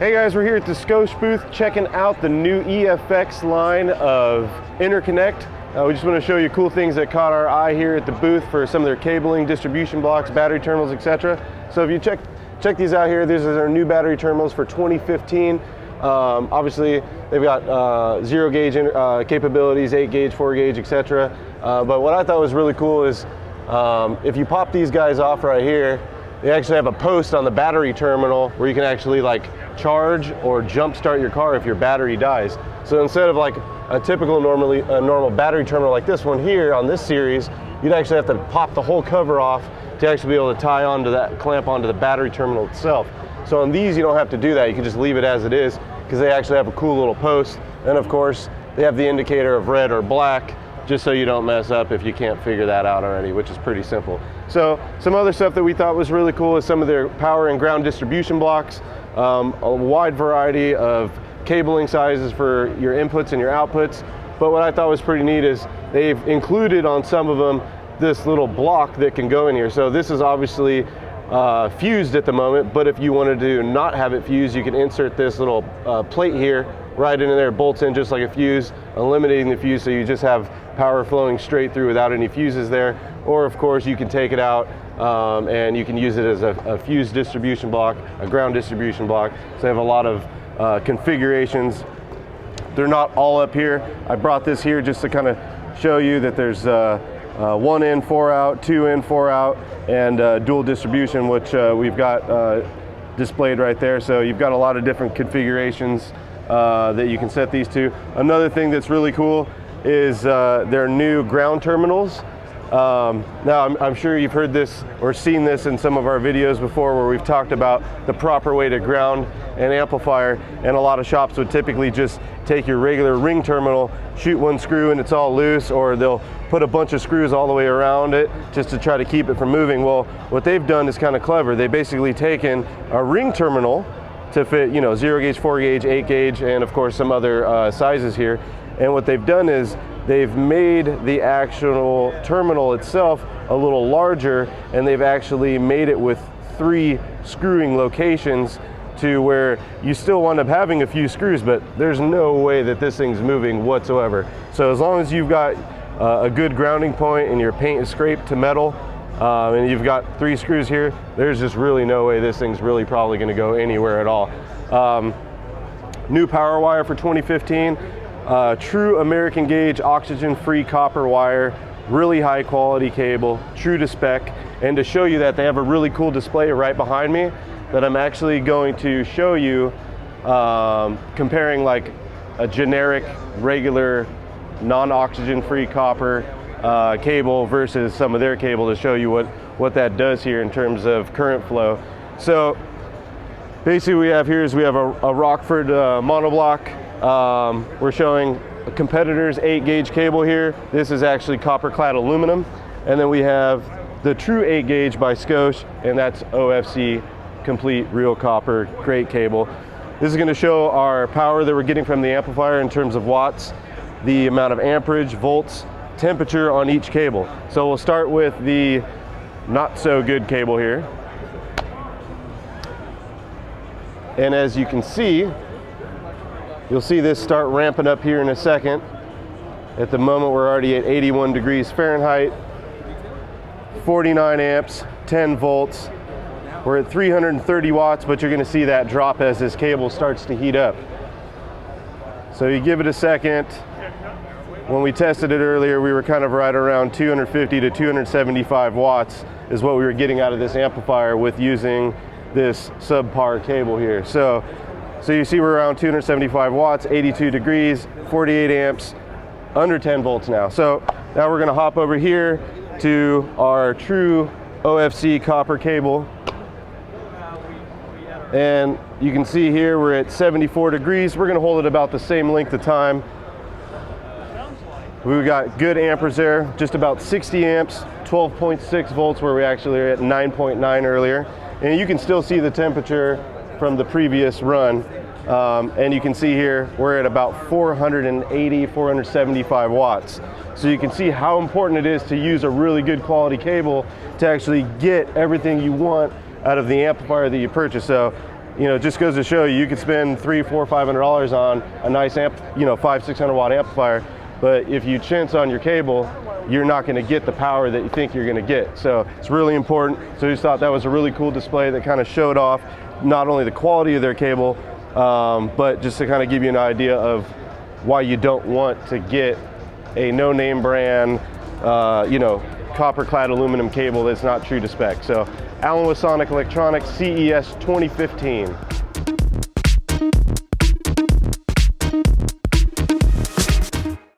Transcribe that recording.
Hey guys, we're here at the Scosche booth checking out the new EFX line of interconnect. We just want to show you cool things that caught our eye here at the booth for some of their cabling, distribution blocks, battery terminals, etc. So if you check these out here, these are their new battery terminals for 2015. Obviously, they've got 0 gauge capabilities, 8 gauge, 4 gauge, etc. But what I thought was really cool is if you pop these guys off right here, they actually have a post on the battery terminal where you can actually like charge or jump start your car if your battery dies. So instead of like a typical normal battery terminal like this one here on this series, you'd actually have to pop the whole cover off to actually be able to tie onto that, clamp onto the battery terminal itself. So on these you don't have to do that, you can just leave it as it is because they actually have a cool little post. And of course they have the indicator of red or black just so you don't mess up if you can't figure that out already, which is pretty simple. So some other stuff that we thought was really cool is some of their power and ground distribution blocks, a wide variety of cabling sizes for your inputs and your outputs. But what I thought was pretty neat is they've included on some of them this little block that can go in here. So this is obviously fused at the moment, but if you wanted to not have it fused, you can insert this little plate here right into there, bolts in just like a fuse, eliminating the fuse so you just have power flowing straight through without any fuses there. Or of course you can take it out and you can use it as a fuse distribution block, a ground distribution block. So they have a lot of configurations. They're not all up here. I brought this here just to kind of show you that there's 1 in, 4 out, 2 in, 4 out, and dual distribution, which we've got displayed right there. So you've got a lot of different configurations that you can set these to. Another thing that's really cool is their new ground terminals. Now I'm sure you've heard this or seen this in some of our videos before where we've talked about the proper way to ground an amplifier, and a lot of shops would typically just take your regular ring terminal, shoot 1 screw and it's all loose, or they'll put a bunch of screws all the way around it just to try to keep it from moving. Well, what they've done is kind of clever. They've basically taken a ring terminal to fit, 0 gauge, 4 gauge, 8 gauge, and of course some other sizes here. And what they've done is they've made the actual terminal itself a little larger, and they've actually made it with 3 screwing locations to where you still wind up having a few screws, but there's no way that this thing's moving whatsoever. So as long as you've got a good grounding point and your paint is scraped to metal, and you've got 3 screws here, there's just really no way this thing's really probably going to go anywhere at all. New power wire for 2015. True American gauge oxygen-free copper wire, really high quality cable, true to spec. And to show you that, they have a really cool display right behind me that I'm actually going to show you, comparing like a generic, regular, non-oxygen free copper cable versus some of their cable to show you what that does here in terms of current flow. So basically we have a Rockford monoblock. We're showing a competitor's 8 gauge cable here. This is actually copper clad aluminum. And then we have the true 8 gauge by Scosche, and that's OFC complete real copper, great cable. This is going to show our power that we're getting from the amplifier in terms of watts, the amount of amperage, volts, temperature on each cable. So we'll start with the not so good cable here. And as you can see, you'll see this start ramping up here in a second. At the moment, we're already at 81 degrees Fahrenheit, 49 amps, 10 volts. We're at 330 watts, but you're gonna see that drop as this cable starts to heat up. So you give it a second. When we tested it earlier, we were kind of right around 250 to 275 watts is what we were getting out of this amplifier with using this subpar cable here. So you see we're around 275 watts, 82 degrees, 48 amps, under 10 volts now. So now we're gonna hop over here to our true OFC copper cable. And you can see here we're at 74 degrees. We're gonna hold it about the same length of time. We've got good amperes there, just about 60 amps, 12.6 volts where we actually are at 9.9 earlier. And you can still see the temperature from the previous run. And you can see here, we're at about 480, 475 watts. So you can see how important it is to use a really good quality cable to actually get everything you want out of the amplifier that you purchase. So you know, it just goes to show you could spend $300, $400, $500 on a nice amp, you know, 500-600 watt amplifier, but if you chintz on your cable, you're not going to get the power that you think you're going to get. So it's really important. So I just thought that was a really cool display that kind of showed off not only the quality of their cable, but just to kind of give you an idea of why you don't want to get a no-name brand, you know, copper-clad aluminum cable that's not true to spec. So Allyn with Sonic Electronix, CES 2015.